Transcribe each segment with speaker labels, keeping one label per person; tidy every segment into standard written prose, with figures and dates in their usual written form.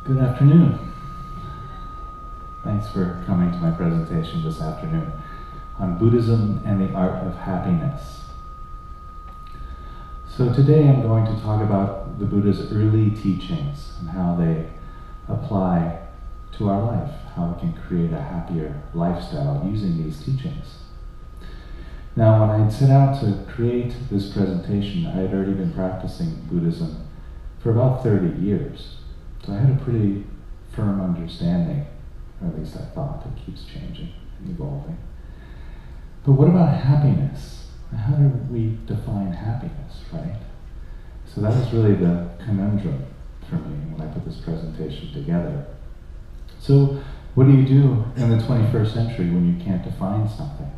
Speaker 1: Good afternoon. Thanks for coming to my presentation this afternoon on Buddhism and the Art of Happiness. So today I'm going to talk about the Buddha's early teachings and how they apply to our life, how we can create a happier lifestyle using these teachings. Now, when I set out to create this presentation, I had already been practicing Buddhism for about 30 years. So I had a pretty firm understanding, or at least I thought. It keeps changing and evolving. But what about happiness? How do we define happiness, right? So that was really the conundrum for me when I put this presentation together. So what do you do in the 21st century when you can't define something?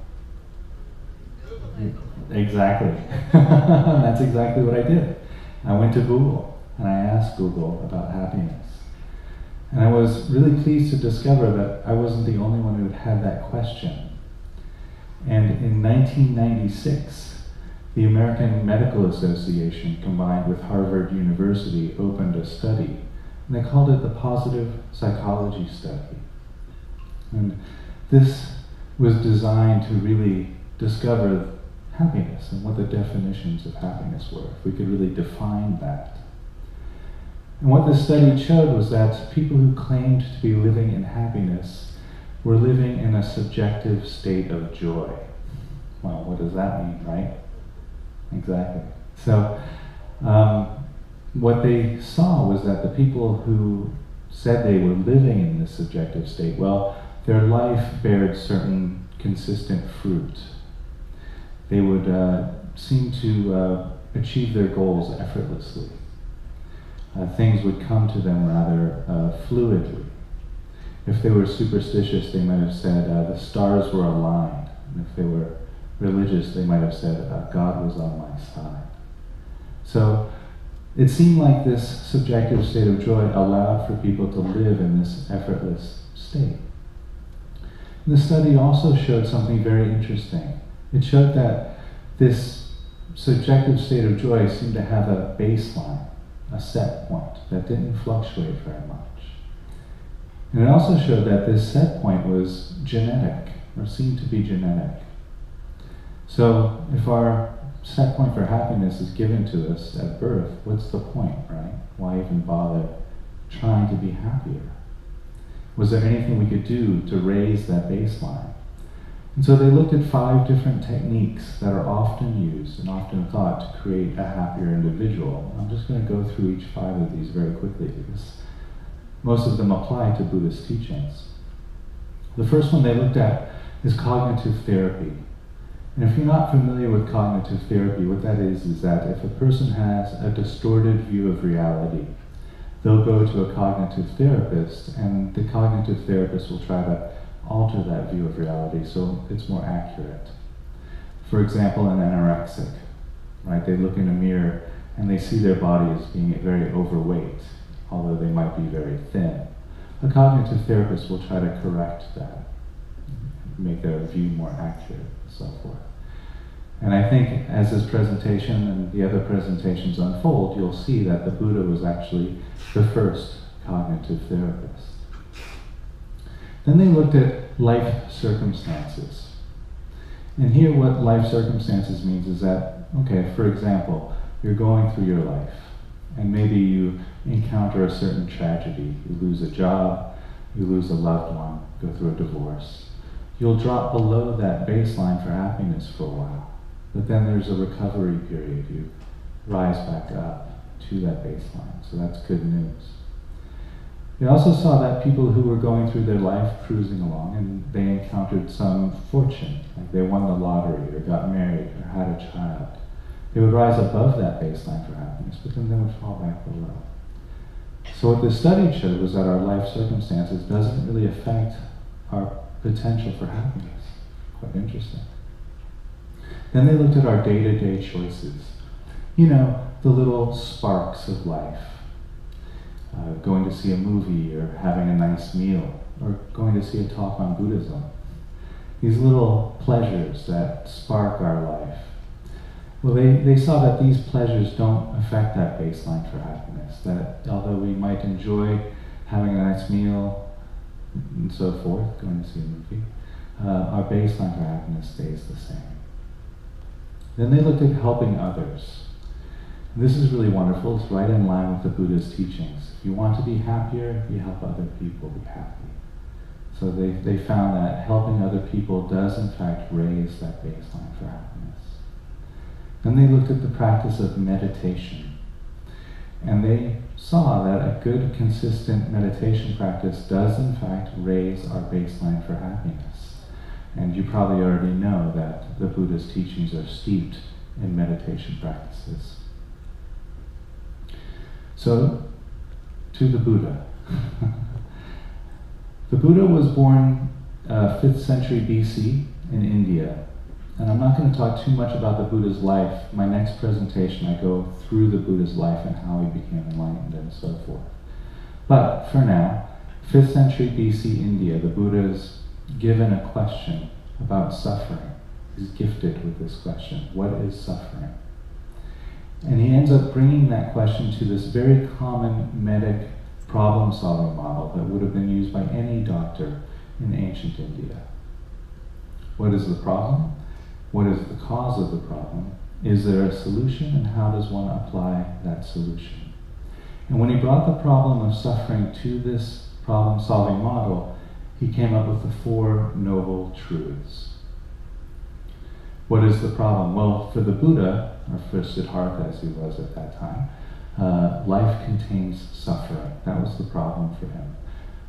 Speaker 1: Exactly. That's exactly what I did. I went to Google and I asked Google about happiness. And I was really pleased to discover that I wasn't the only one who had that question. And in 1996, the American Medical Association combined with Harvard University opened a study, and they called it the Positive Psychology Study. And this was designed to really discover happiness and what the definitions of happiness were, if we could really define that. And what this study showed was that people who claimed to be living in happiness were living in a subjective state of joy. Well, what does that mean, right? Exactly. So, what they saw was that the people who said they were living in this subjective state, well, their life bared certain consistent fruit. They would seem to achieve their goals effortlessly. Things would come to them rather fluidly. If they were superstitious, they might have said the stars were aligned. And if they were religious, they might have said God was on my side. So it seemed like this subjective state of joy allowed for people to live in this effortless state. And the study also showed something very interesting. It showed that this subjective state of joy seemed to have a baseline, a set point that didn't fluctuate very much. And it also showed that this set point was genetic, or seemed to be genetic. So if our set point for happiness is given to us at birth, what's the point, right? Why even bother trying to be happier? Was there anything we could do to raise that baseline? And so they looked at 5 different techniques that are often used and often thought to create a happier individual. I'm just going to go through each 5 of these very quickly because most of them apply to Buddhist teachings. The first one they looked at is cognitive therapy. And if you're not familiar with cognitive therapy, what that is that if a person has a distorted view of reality, they'll go to a cognitive therapist, and the cognitive therapist will try to alter that view of reality so it's more accurate. For example, an anorexic, right? They look in a mirror and they see their body as being very overweight, although they might be very thin. A cognitive therapist will try to correct that, make their view more accurate, and so forth. And I think as this presentation and the other presentations unfold, you'll see that the Buddha was actually the first cognitive therapist. Then they looked at life circumstances. And here what life circumstances means is that, okay, for example, you're going through your life, and maybe you encounter a certain tragedy. You lose a job, you lose a loved one, go through a divorce. You'll drop below that baseline for happiness for a while. But then there's a recovery period. You rise back up to that baseline. So that's good news. They also saw that people who were going through their life cruising along and they encountered some fortune, like they won the lottery or got married or had a child. They would rise above that baseline for happiness, but then they would fall back below. So what the study showed was that our life circumstances doesn't really affect our potential for happiness. Quite interesting. Then they looked at our day-to-day choices. You know, the little sparks of life. Going to see a movie or having a nice meal or going to see a talk on Buddhism. These little pleasures that spark our life. Well, they saw that these pleasures don't affect that baseline for happiness, that although we might enjoy having a nice meal, and so forth, going to see a movie, our baseline for happiness stays the same. Then they looked at helping others. This is really wonderful. It's right in line with the Buddha's teachings. If you want to be happier, you help other people be happy. So they found that helping other people does in fact raise that baseline for happiness. Then they looked at the practice of meditation. And they saw that a good, consistent meditation practice does in fact raise our baseline for happiness. And you probably already know that the Buddha's teachings are steeped in meditation practices. So, to the Buddha. The Buddha was born 5th century BC in India. And I'm not going to talk too much about the Buddha's life. My next presentation, I go through the Buddha's life and how he became enlightened and so forth. But for now, 5th century BC India, the Buddha is given a question about suffering. He's gifted with this question. What is suffering? And he ends up bringing that question to this very common medic problem-solving model that would have been used by any doctor in ancient India. What is the problem? What is the cause of the problem? Is there a solution, and how does one apply that solution? And when he brought the problem of suffering to this problem-solving model, he came up with the 4 noble truths. What is the problem? Well, for the Buddha, or for Siddhartha as he was at that time, life contains suffering. That was the problem for him.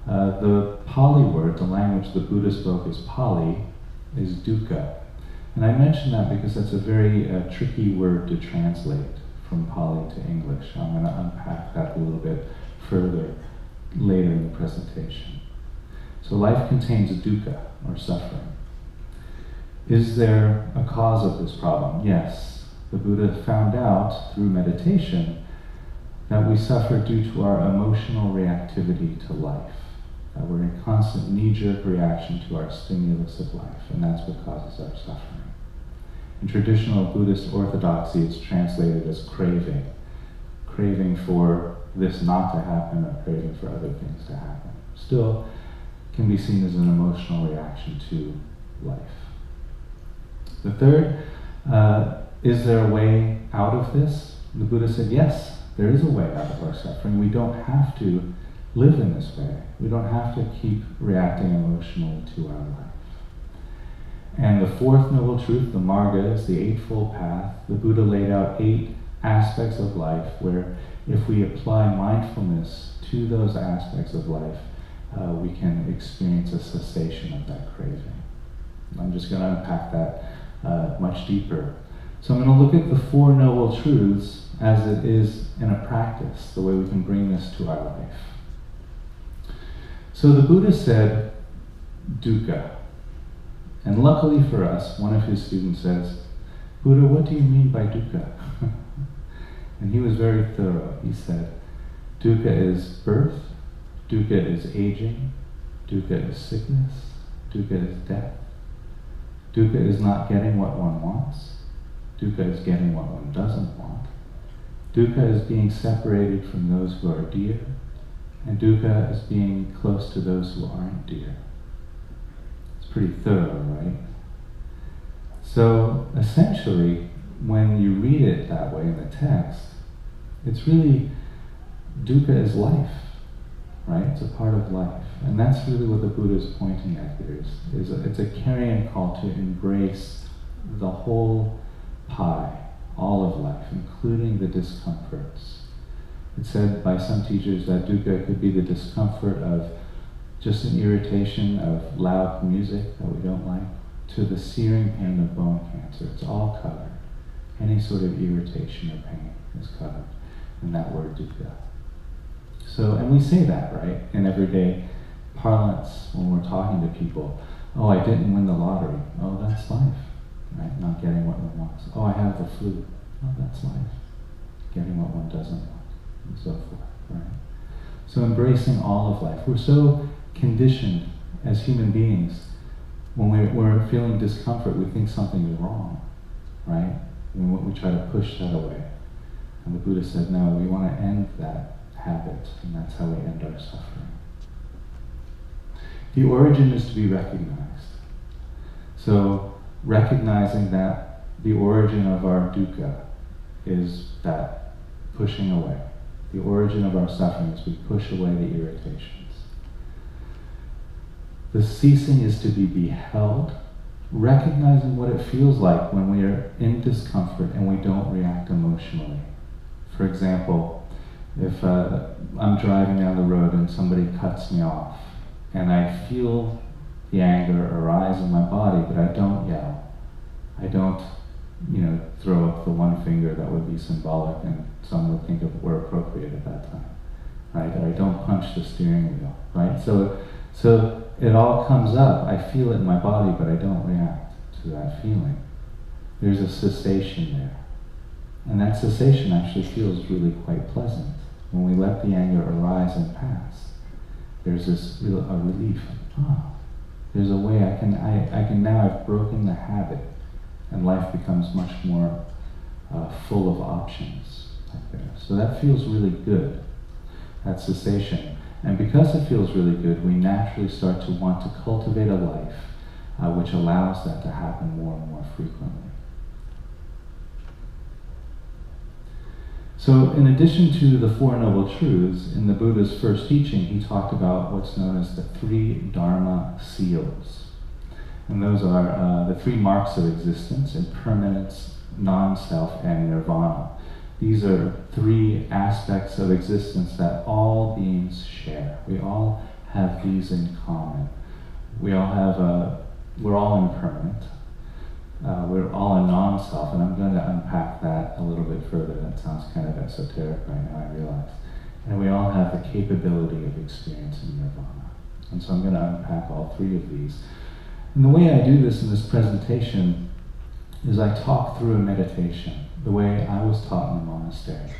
Speaker 1: The Pali word, the language the Buddha spoke is Pali, is dukkha. And I mention that because that's a very tricky word to translate from Pali to English. I'm going to unpack that a little bit further later in the presentation. So life contains dukkha, or suffering. Is there a cause of this problem? Yes. The Buddha found out through meditation that we suffer due to our emotional reactivity to life. That we're in constant knee-jerk reaction to our stimulus of life, and that's what causes our suffering. In traditional Buddhist orthodoxy, it's translated as craving. Craving for this not to happen, or craving for other things to happen. Still can be seen as an emotional reaction to life. The third, is there a way out of this? The Buddha said, yes, there is a way out of our suffering. We don't have to live in this way. We don't have to keep reacting emotionally to our life. And the 4th noble truth, the Marga, is the Eightfold path. The Buddha laid out 8 aspects of life where if we apply mindfulness to those aspects of life, we can experience a cessation of that craving. I'm just going to unpack that much deeper. So I'm going to look at the 4 noble truths as it is in a practice, the way we can bring this to our life. So the Buddha said, dukkha. And luckily for us, one of his students says, Buddha, what do you mean by dukkha? And he was very thorough. He said, dukkha is birth, dukkha is aging, dukkha is sickness, dukkha is death. Dukkha is not getting what one wants. Dukkha is getting what one doesn't want. Dukkha is being separated from those who are dear. And dukkha is being close to those who aren't dear. It's pretty thorough, right? So essentially, when you read it that way in the text, it's really, dukkha is life, right? It's a part of life. And that's really what the Buddha is pointing at here. It's a carrying call to embrace the whole pie, all of life, including the discomforts. It's said by some teachers that dukkha could be the discomfort of just an irritation of loud music that we don't like, to the searing pain of bone cancer. It's all covered. Any sort of irritation or pain is covered in that word dukkha. So, and we say that, right, in everyday parlance when we're talking to people. Oh, I didn't win the lottery. Oh, that's life, right? Not getting what one wants. Oh, I have the flu. Oh, that's life. Getting what one doesn't want, and so forth, right? So embracing all of life. We're so conditioned as human beings, when we're feeling discomfort, we think something is wrong, right? And we try to push that away. And the Buddha said, no, we want to end that habit, and that's how we end our suffering. The origin is to be recognized. So recognizing that the origin of our dukkha is that pushing away. The origin of our suffering is we push away the irritations. The ceasing is to be beheld, recognizing what it feels like when we are in discomfort and we don't react emotionally. For example, if I'm driving down the road and somebody cuts me off, and I feel the anger arise in my body, but I don't yell. I don't, throw up the one finger that would be symbolic and some would think of were appropriate at that time, right? Or I don't punch the steering wheel, right? So it all comes up. I feel it in my body, but I don't react to that feeling. There's a cessation there. And that cessation actually feels really quite pleasant. When we let the anger arise and pass, there's this a relief. There's a way I can now, I've broken the habit, and life becomes much more full of options like there. So that feels really good, that cessation. And because it feels really good, we naturally start to want to cultivate a life which allows that to happen more and more frequently. So in addition to the Four Noble Truths, in the Buddha's first teaching, he talked about what's known as the 3 Dharma seals. And those are the 3 marks of existence: impermanence, non-self, and nirvana. These are 3 aspects of existence that all beings share. We all have these in common. We're all impermanent. We're all a non-self, and I'm going to unpack that a little bit further. That sounds kind of esoteric right now, I realize. And we all have the capability of experiencing nirvana. And so I'm going to unpack all 3 of these. And the way I do this in this presentation is I talk through a meditation, the way I was taught in the monastery.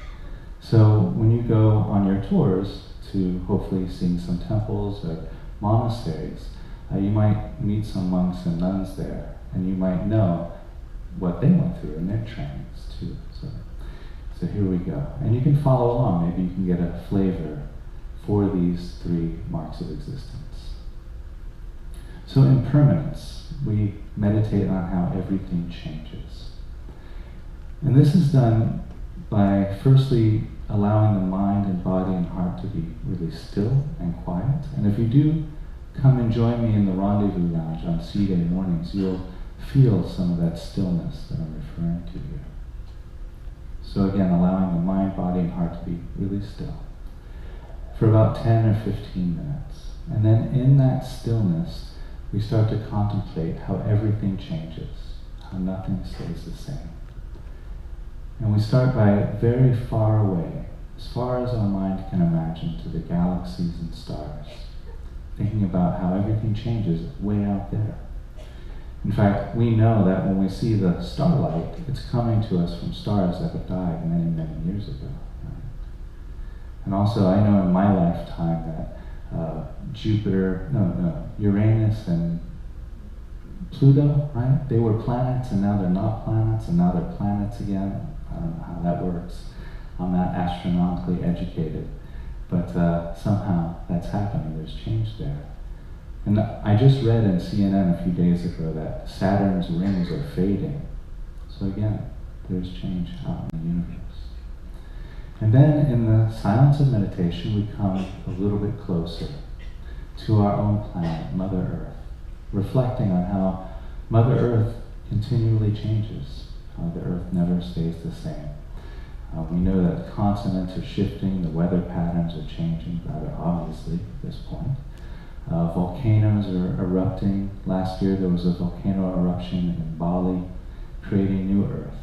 Speaker 1: So when you go on your tours to hopefully see some temples or monasteries, you might meet some monks and nuns there, and you might know what they went through in their trainings too. So here we go. And you can follow along. Maybe you can get a flavor for these 3 marks of existence. So impermanence, we meditate on how everything changes. And this is done by firstly allowing the mind and body and heart to be really still and quiet. And if you do come and join me in the Rendezvous Lounge on C-Day mornings, you'll feel some of that stillness that I'm referring to here. So again, allowing the mind, body, and heart to be really still for about 10 or 15 minutes. And then in that stillness, we start to contemplate how everything changes, how nothing stays the same. And we start by very far away, as far as our mind can imagine, to the galaxies and stars, thinking about how everything changes way out there. In fact, we know that when we see the starlight, it's coming to us from stars that have died many, many years ago. Right? And also, I know in my lifetime that Uranus and Pluto, right? They were planets, and now they're not planets, and now they're planets again. I don't know how that works. I'm not astronomically educated, but somehow that's happening. There's change there. And I just read in CNN a few days ago that Saturn's rings are fading. So again, there's change out in the universe. And then in the silence of meditation, we come a little bit closer to our own planet, Mother Earth, reflecting on how Mother Earth continually changes, how the Earth never stays the same. We know that continents are shifting, the weather patterns are changing rather obviously at this point. Volcanoes are erupting. Last year there was a volcano eruption in Bali, creating new Earth.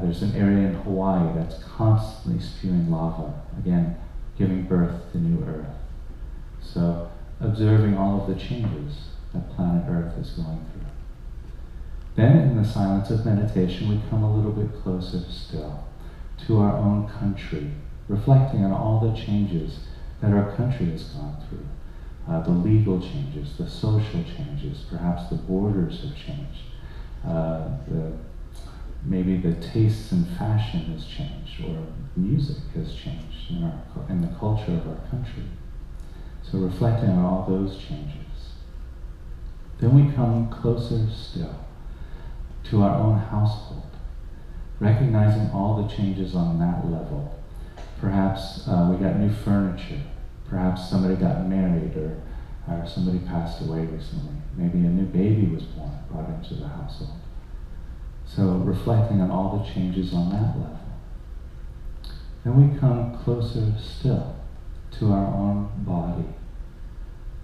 Speaker 1: There's an area in Hawaii that's constantly spewing lava, again, giving birth to new Earth. So, observing all of the changes that planet Earth is going through. Then, in the silence of meditation, we come a little bit closer still to our own country, reflecting on all the changes that our country has gone through. The legal changes, the social changes, perhaps the borders have changed. maybe the tastes in fashion has changed, or music has changed in the culture of our country. So reflecting on all those changes. Then we come closer still to our own household, recognizing all the changes on that level. Perhaps we got new furniture, perhaps somebody got married, or somebody passed away recently. Maybe a new baby was born, brought into the household. So reflecting on all the changes on that level. Then we come closer still to our own body,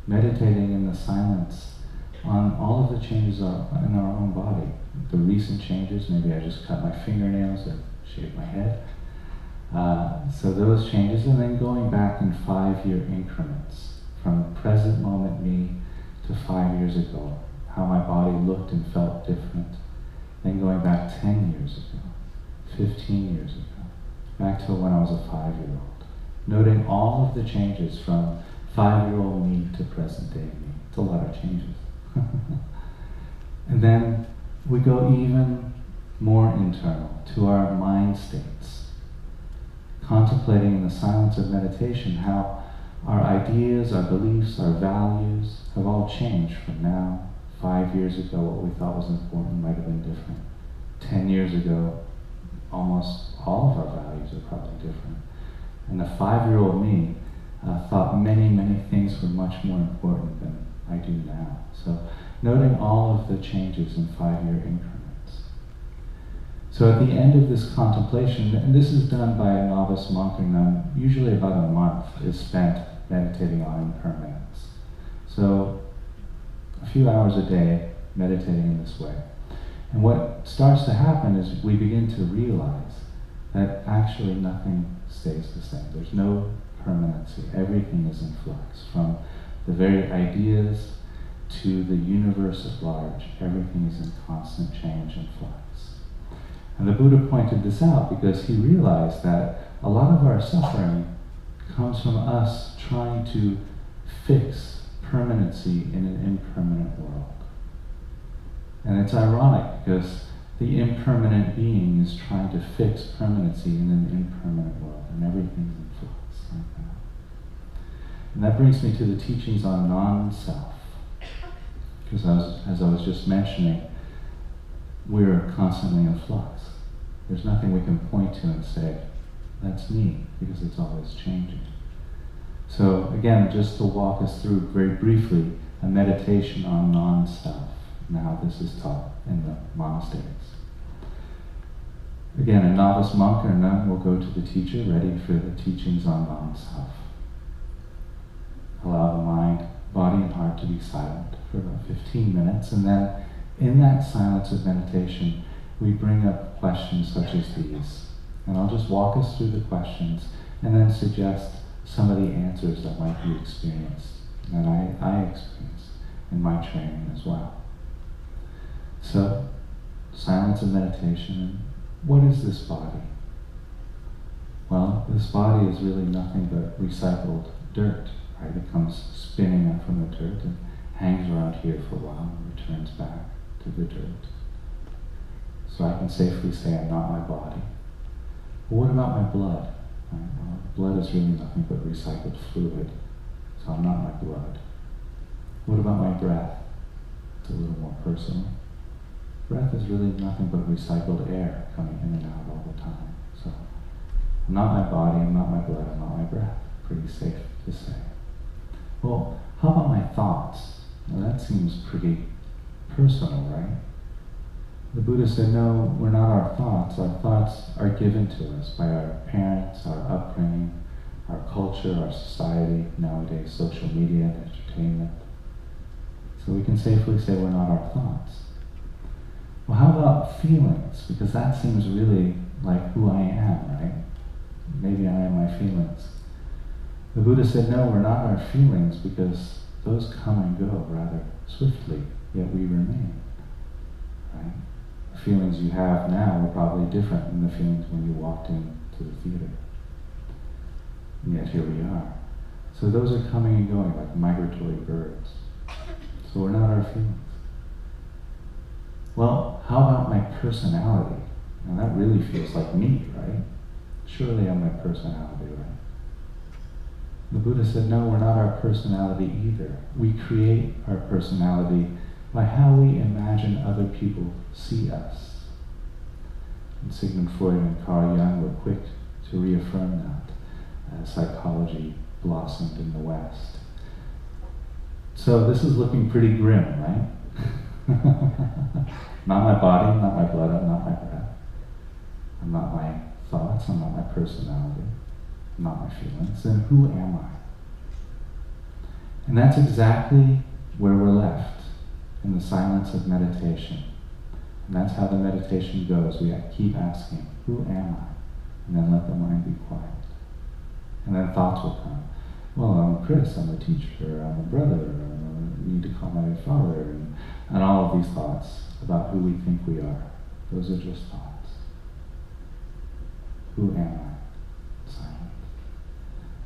Speaker 1: meditating in the silence on all of the changes in our own body. The recent changes, maybe I just cut my fingernails or shaved my head. So those changes, and then going back in 5-year increments, from present moment me to 5 years ago, how my body looked and felt different. Then going back 10 years ago, 15 years ago, back to when I was a 5-year-old. Noting all of the changes from 5-year-old me to present day me. It's a lot of changes. And then we go even more internal to our mind states, contemplating in the silence of meditation how our ideas, our beliefs, our values have all changed from now. 5 years ago, what we thought was important might have been different. 10 years ago, almost all of our values are probably different. And the 5-year-old me thought many, many things were much more important than I do now. So noting all of the changes in 5-year increments. So at the end of this contemplation, and this is done by a novice monk or nun, usually about a month is spent meditating on impermanence. So a few hours a day meditating in this way. And what starts to happen is we begin to realize that actually nothing stays the same. There's no permanency. Everything is in flux. From the very ideas to the universe at large, everything is in constant change and flux. And the Buddha pointed this out because he realized that a lot of our suffering comes from us trying to fix permanency in an impermanent world. And it's ironic because the impermanent being is trying to fix permanency in an impermanent world, and everything's in flux like that. And that brings me to the teachings on non-self. Because as I was just mentioning, we're constantly in flux. There's nothing we can point to and say, that's me, because it's always changing. So again, just to walk us through very briefly a meditation on non-self and how this is taught in the monasteries. Again, a novice monk or nun will go to the teacher ready for the teachings on non-self. Allow the mind, body, and heart to be silent for about 15 minutes, and then in that silence of meditation, we bring up questions such as these. And I'll just walk us through the questions and then suggest some of the answers that might be experienced, and I experienced in my training as well. So, silence and meditation. What is this body? Well, this body is really nothing but recycled dirt, right? It comes spinning up from the dirt and hangs around here for a while and returns back to the dirt. So I can safely say I'm not my body. But what about my blood? Right? Well, blood is really nothing but recycled fluid, so I'm not my blood. What about my breath? It's a little more personal. Breath is really nothing but recycled air coming in and out all the time. So I'm not my body, I'm not my blood, I'm not my breath. Pretty safe to say. Well, how about my thoughts? Well, that seems pretty personal, right? The Buddha said, no, we're not our thoughts. Our thoughts are given to us by our parents, our upbringing, our culture, our society, nowadays social media and entertainment. So we can safely say we're not our thoughts. Well, how about feelings? Because that seems really like who I am, right? Maybe I am my feelings. The Buddha said, no, we're not our feelings because those come and go rather swiftly, yet we remain, right? The feelings you have now are probably different than the feelings when you walked into the theater. And yet here we are. So those are coming and going like migratory birds. So we're not our feelings. Well, how about my personality? And that really feels like me, right? Surely I'm my personality, right? The Buddha said, no, we're not our personality either. We create our personality by how we imagine other people see us. And Sigmund Freud and Carl Jung were quick to reaffirm that as psychology blossomed in the West. So this is looking pretty grim, right? Not my body, not my blood, I'm not my breath. I'm not my thoughts, I'm not my personality, I'm not my feelings. Then who am I? And that's exactly where we're left, in the silence of meditation. And that's how the meditation goes. We keep asking, who am I? And then let the mind be quiet. And then thoughts will come. Well, I'm Chris, I'm a teacher, I'm a brother, I need to call my father, and all of these thoughts about who we think we are. Those are just thoughts. Who am I? Silent.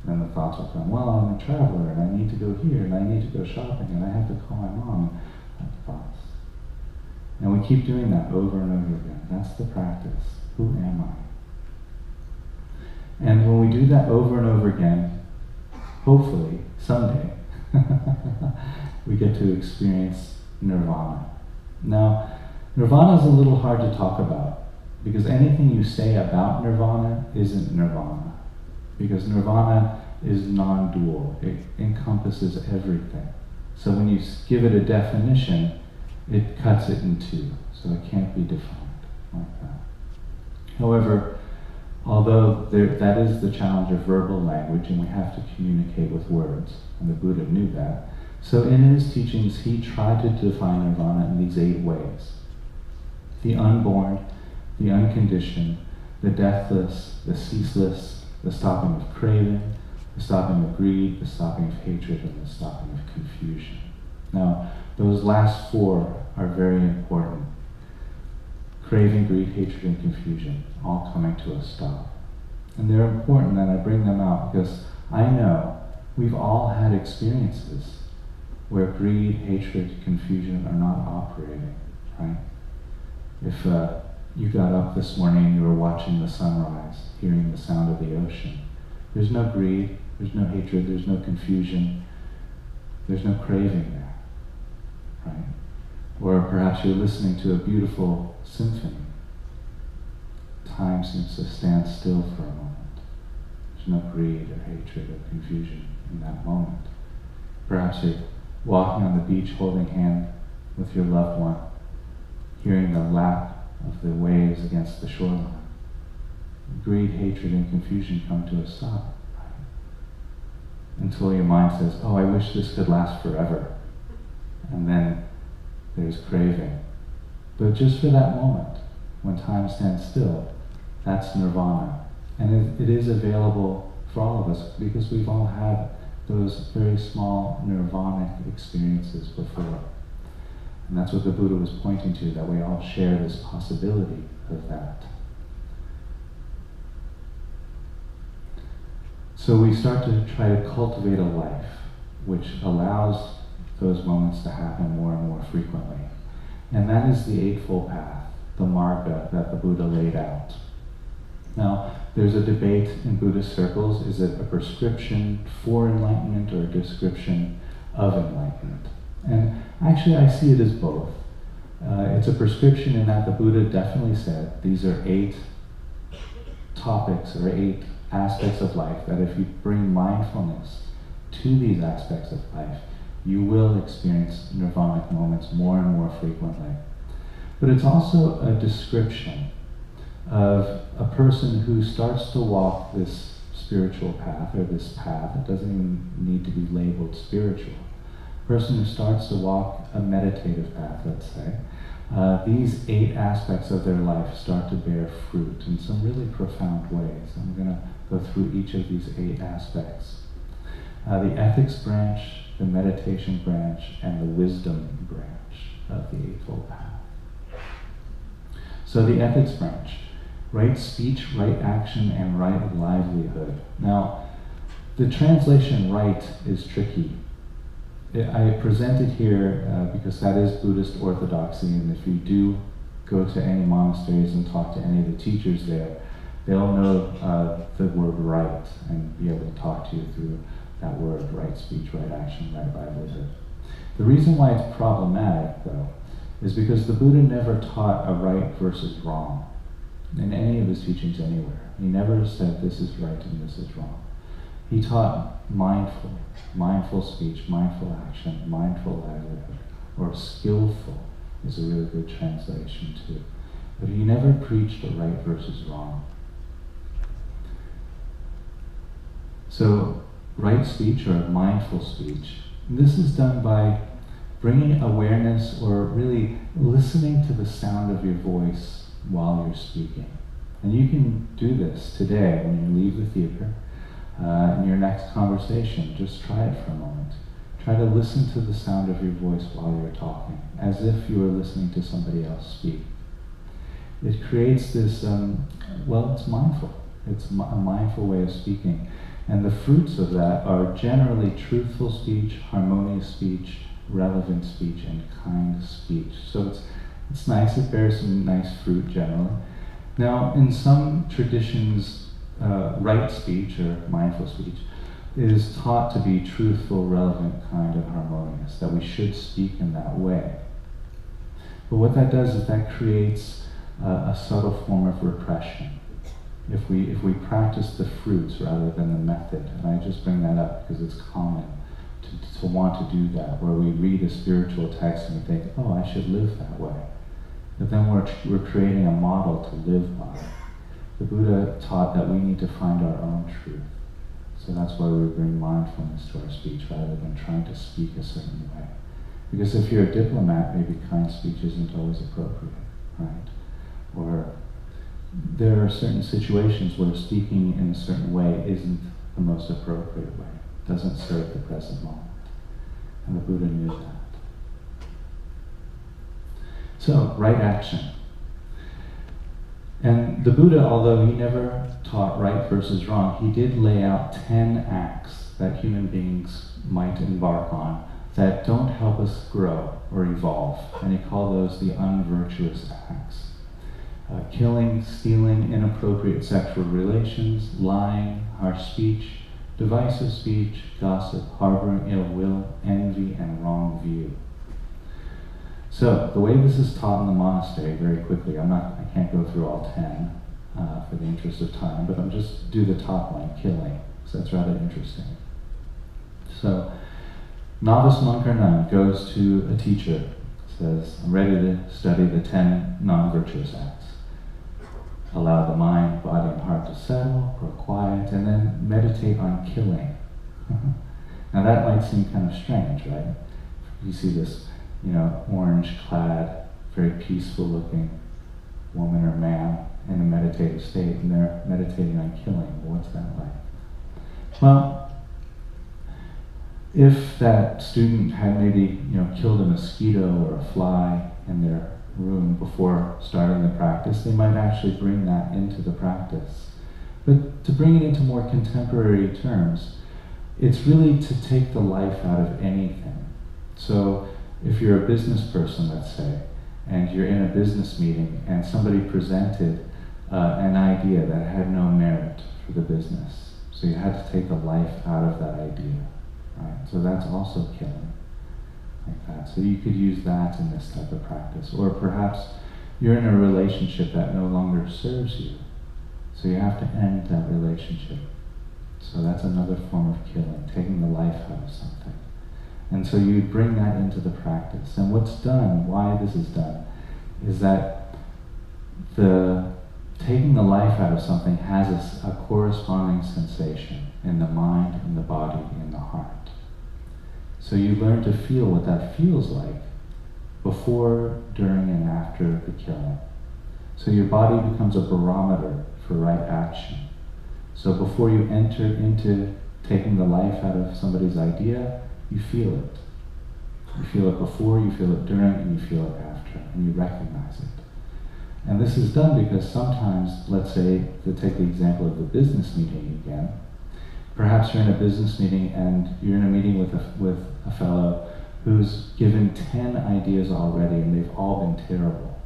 Speaker 1: And then the thoughts will come, well, I'm a traveler, and I need to go here, and I need to go shopping, and I have to call my mom. Thoughts. And we keep doing that over and over again. That's the practice. Who am I? And when we do that over and over again, hopefully, someday, we get to experience nirvana. Now, nirvana is a little hard to talk about, because anything you say about nirvana isn't nirvana. Because nirvana is non-dual. It encompasses everything. So when you give it a definition, it cuts it in two. So it can't be defined like that. However, although that is the challenge of verbal language, and we have to communicate with words, and the Buddha knew that, so in his teachings he tried to define nirvana in these 8 ways. The unborn, the unconditioned, the deathless, the ceaseless, the stopping of craving, the stopping of greed, the stopping of hatred, and the stopping of confusion. Now, those last 4 are very important. Craving, greed, hatred, and confusion, all coming to a stop. And they're important, and I bring them out because I know we've all had experiences where greed, hatred, confusion are not operating, right? If you got up this morning and you were watching the sunrise, hearing the sound of the ocean, there's no greed, there's no hatred, there's no confusion, there's no craving there, right? Or perhaps you're listening to a beautiful symphony. Time seems to stand still for a moment. There's no greed or hatred or confusion in that moment. Perhaps you're walking on the beach holding hand with your loved one, hearing the lap of the waves against the shoreline. Greed, hatred, and confusion come to a stop, right? Until your mind says, oh, I wish this could last forever. And then there's craving. But just for that moment, when time stands still, that's nirvana. And it is available for all of us because we've all had those very small nirvanic experiences before. And that's what the Buddha was pointing to, that we all share this possibility of that. So we start to try to cultivate a life which allows those moments to happen more and more frequently. And that is the Eightfold Path, the marga that the Buddha laid out. Now, there's a debate in Buddhist circles, is it a prescription for enlightenment or a description of enlightenment? And actually I see it as both. It's a prescription in that the Buddha definitely said these are 8 topics or 8 aspects of life that if you bring mindfulness to these aspects of life, you will experience nirvanic moments more and more frequently. But it's also a description of a person who starts to walk this spiritual path, or this path. It doesn't even need to be labeled spiritual. A person who starts to walk a meditative path, let's say, these 8 aspects of their life start to bear fruit in some really profound ways. I'm going to go through each of these 8 aspects. The ethics branch, the meditation branch, and the wisdom branch of the Eightfold Path. So the ethics branch, right speech, right action, and right livelihood. Now, the translation right is tricky. I present it here because that is Buddhist orthodoxy, and if you do go to any monasteries and talk to any of the teachers there, they'll know the word right and be able to talk to you through that word, right speech, right action, right livelihood. The reason why it's problematic, though, is because the Buddha never taught a right versus wrong in any of his teachings anywhere. He never said this is right and this is wrong. He taught mindful speech, mindful action, mindful livelihood, or skillful is a really good translation too. But he never preached a right versus wrong. So, right speech or mindful speech, this is done by bringing awareness or really listening to the sound of your voice while you're speaking. And you can do this today when you leave the theater. In your next conversation, just try it for a moment. Try to listen to the sound of your voice while you're talking, as if you were listening to somebody else speak. It creates this, it's mindful. It's a mindful way of speaking. And the fruits of that are generally truthful speech, harmonious speech, relevant speech, and kind speech. So it's nice, it bears some nice fruit generally. Now, in some traditions, right speech or mindful speech is taught to be truthful, relevant, kind, and harmonious, that we should speak in that way. But what that does is that creates a subtle form of repression. If we practice the fruits rather than the method, and I just bring that up because it's common to want to do that, where we read a spiritual text and we think, oh, I should live that way. But then we're creating a model to live by. The Buddha taught that we need to find our own truth. So that's why we bring mindfulness to our speech rather than trying to speak a certain way. Because if you're a diplomat, maybe kind speech isn't always appropriate, right? Or there are certain situations where speaking in a certain way isn't the most appropriate way. It doesn't serve the present moment. And the Buddha knew that. So, right action. And the Buddha, although he never taught right versus wrong, he did lay out 10 acts that human beings might embark on that don't help us grow or evolve. And he called those the unvirtuous acts. Killing, stealing, inappropriate sexual relations, lying, harsh speech, divisive speech, gossip, harboring ill will, envy, and wrong view. So, the way this is taught in the monastery, very quickly, I can't go through all 10 for the interest of time, but I'll just do the top one, killing, because that's rather interesting. So, novice monk or nun goes to a teacher, says, I'm ready to study the 10 non-virtuous acts. Allow the mind, body, and heart to settle, grow quiet, and then meditate on killing. Now that might seem kind of strange, right? You see this, orange-clad, very peaceful-looking woman or man in a meditative state, and they're meditating on killing. Well, what's that like? Well, if that student had maybe, killed a mosquito or a fly in their room before starting the practice, they might actually bring that into the practice. But to bring it into more contemporary terms, it's really to take the life out of anything. So if you're a business person, let's say, and you're in a business meeting and somebody presented an idea that had no merit for the business, so you had to take the life out of that idea, right? So that's also killing. Like that. So you could use that in this type of practice. Or perhaps you're in a relationship that no longer serves you. So you have to end that relationship. So that's another form of killing, taking the life out of something. And so you bring that into the practice. And what's done, why this is done, is that the taking the life out of something has a corresponding sensation in the mind, in the body, in the heart. So you learn to feel what that feels like before, during, and after the killing. So your body becomes a barometer for right action. So before you enter into taking the life out of somebody's idea, you feel it. You feel it before, you feel it during, and you feel it after, and you recognize it. And this is done because sometimes, let's say, to take the example of the business meeting again, perhaps you're in a business meeting and you're in a meeting with a fellow who's given 10 ideas already and they've all been terrible.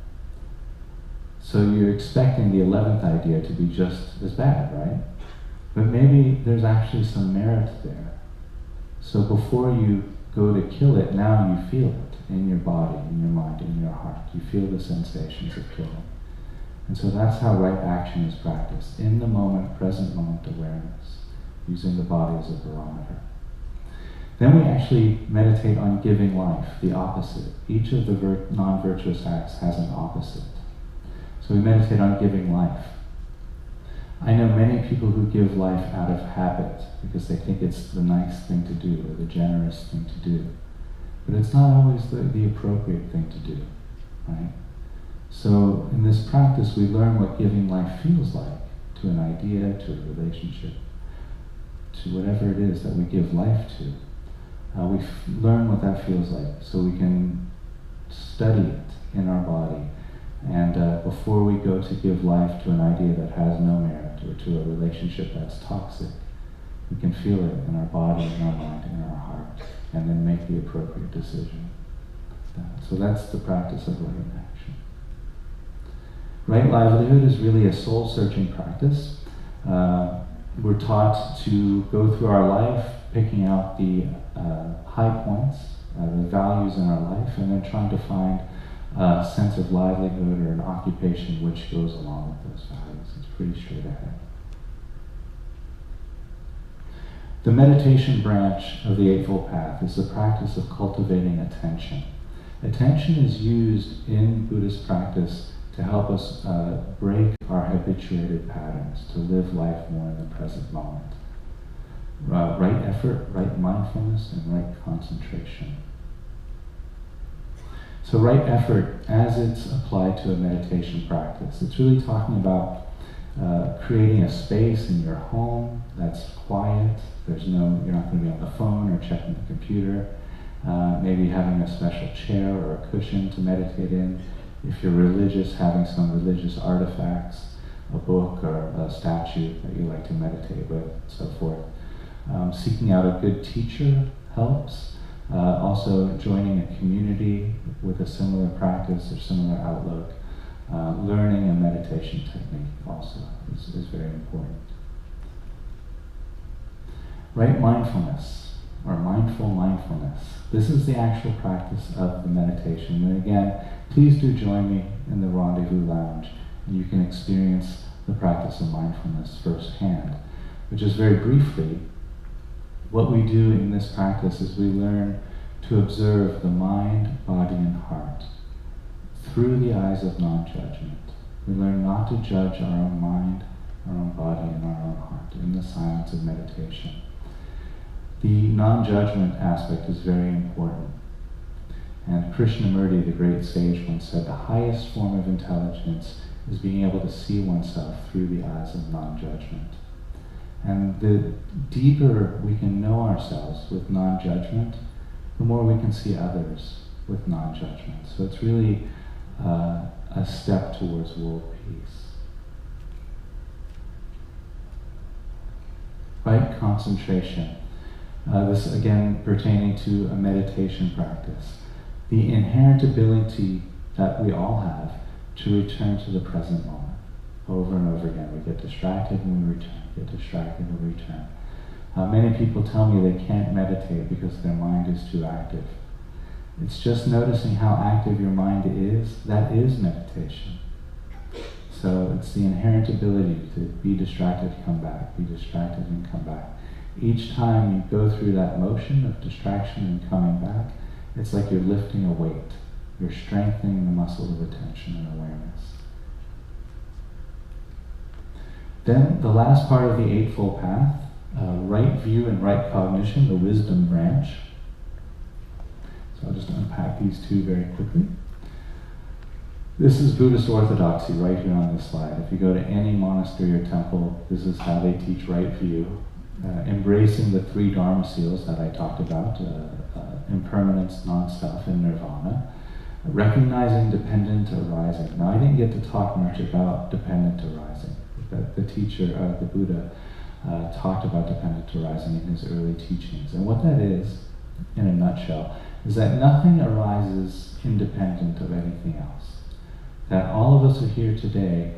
Speaker 1: So you're expecting the 11th idea to be just as bad, right? But maybe there's actually some merit there. So before you go to kill it, now you feel it in your body, in your mind, in your heart. You feel the sensations of killing. And so that's how right action is practiced. In the moment, present moment awareness, using the body as a barometer. Then we actually meditate on giving life, the opposite. Each of the non-virtuous acts has an opposite. So we meditate on giving life. I know many people who give life out of habit because they think it's the nice thing to do or the generous thing to do. But it's not always the appropriate thing to do, right? So in this practice, we learn what giving life feels like to an idea, to a relationship, to whatever it is that we give life to. We learn what that feels like so we can study it in our body. And before we go to give life to an idea that has no merit or to a relationship that's toxic, we can feel it in our body, in our mind, in our heart, and then make the appropriate decision. So that's the practice of right action. Right livelihood is really a soul-searching practice. We're taught to go through our life picking out the high points, the values in our life, and then trying to find a sense of livelihood or an occupation which goes along with those values. It's pretty straight ahead. The meditation branch of the Eightfold Path is the practice of cultivating attention. Attention is used in Buddhist practice to help us break our habituated patterns, to live life more in the present moment. Right effort, right mindfulness, and right concentration. So right effort, as it's applied to a meditation practice, it's really talking about creating a space in your home that's quiet. You're not going to be on the phone or checking the computer. Maybe having a special chair or a cushion to meditate in. If you're religious, having some religious artifacts, a book or a statue that you like to meditate with, and so forth. Seeking out a good teacher helps. Also joining a community with a similar practice or similar outlook. Learning a meditation technique also is very important. Right mindfulness, or mindful mindfulness. This is the actual practice of the meditation. And again, please do join me in the Rendezvous Lounge, and you can experience the practice of mindfulness firsthand. But just very briefly, what we do in this practice is we learn to observe the mind, body, and heart through the eyes of non-judgment. We learn not to judge our own mind, our own body, and our own heart in the silence of meditation. The non-judgment aspect is very important. And Krishnamurti, the great sage, once said, the highest form of intelligence is being able to see oneself through the eyes of non-judgment. And the deeper we can know ourselves with non-judgment, the more we can see others with non-judgment. So it's really a step towards world peace. Right concentration. This again pertaining to a meditation practice. The inherent ability that we all have to return to the present moment. Over and over again. We get distracted and we return. Get distracted and we return. Many people tell me they can't meditate because their mind is too active. It's just noticing how active your mind is. That is meditation. So it's the inherent ability to be distracted, come back, be distracted and come back. Each time you go through that motion of distraction and coming back, it's like you're lifting a weight. You're strengthening the muscle of attention and awareness. Then the last part of the Eightfold Path, right view and right cognition, the wisdom branch. So I'll just unpack these two very quickly. This is Buddhist orthodoxy right here on this slide. If you go to any monastery or temple, this is how they teach right view. Embracing the three Dharma seals that I talked about, impermanence, non-self, and nirvana. Recognizing dependent arising. Now I didn't get to talk much about dependent arising. The teacher, the Buddha, talked about dependent arising in his early teachings. And what that is, in a nutshell, is that nothing arises independent of anything else. that all of us are here today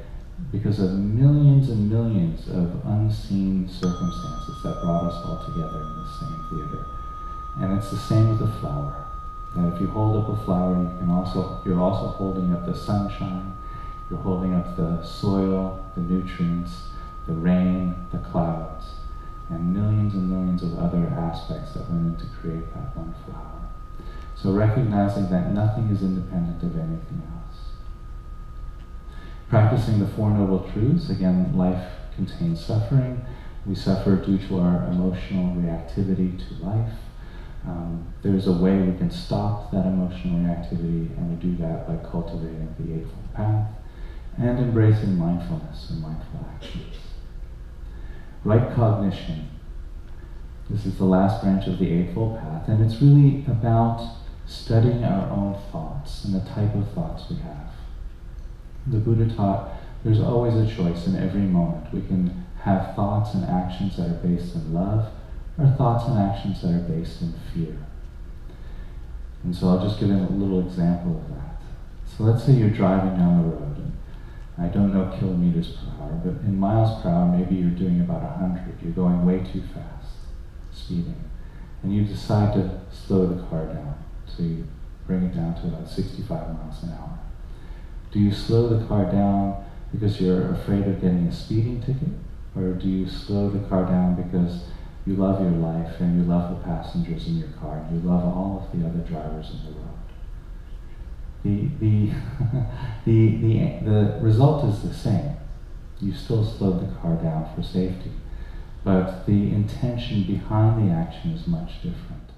Speaker 1: because of millions and millions of unseen circumstances that brought us all together in the same theater. And it's the same with the flower. That if you hold up a flower, you're also holding up the sunshine, you're holding up the soil, the nutrients, the rain, the clouds, and millions of other aspects that went in to create that one flower. So recognizing that nothing is independent of anything else. Practicing the Four Noble Truths, again, life contains suffering. We suffer due to our emotional reactivity to life. There's a way we can stop that emotional reactivity, and we do that by cultivating the Eightfold Path and embracing mindfulness and mindful actions. Right cognition. This is the last branch of the Eightfold Path, and it's really about studying our own thoughts and the type of thoughts we have. The Buddha taught there's always a choice in every moment. We can have thoughts and actions that are based in love, or thoughts and actions that are based in fear. And so I'll just give a little example of that. So let's say you're driving down the road, and I don't know kilometers per hour, but in miles per hour, maybe you're doing about 100. You're going way too fast, speeding. And you decide to slow the car down. So you bring it down to about 65 miles an hour. Do you slow the car down because you're afraid of getting a speeding ticket? Or do you slow the car down because you love your life and you love the passengers in your car and you love all of the other drivers in the road? The result is the same. You still slowed the car down for safety, but the intention behind the action is much different.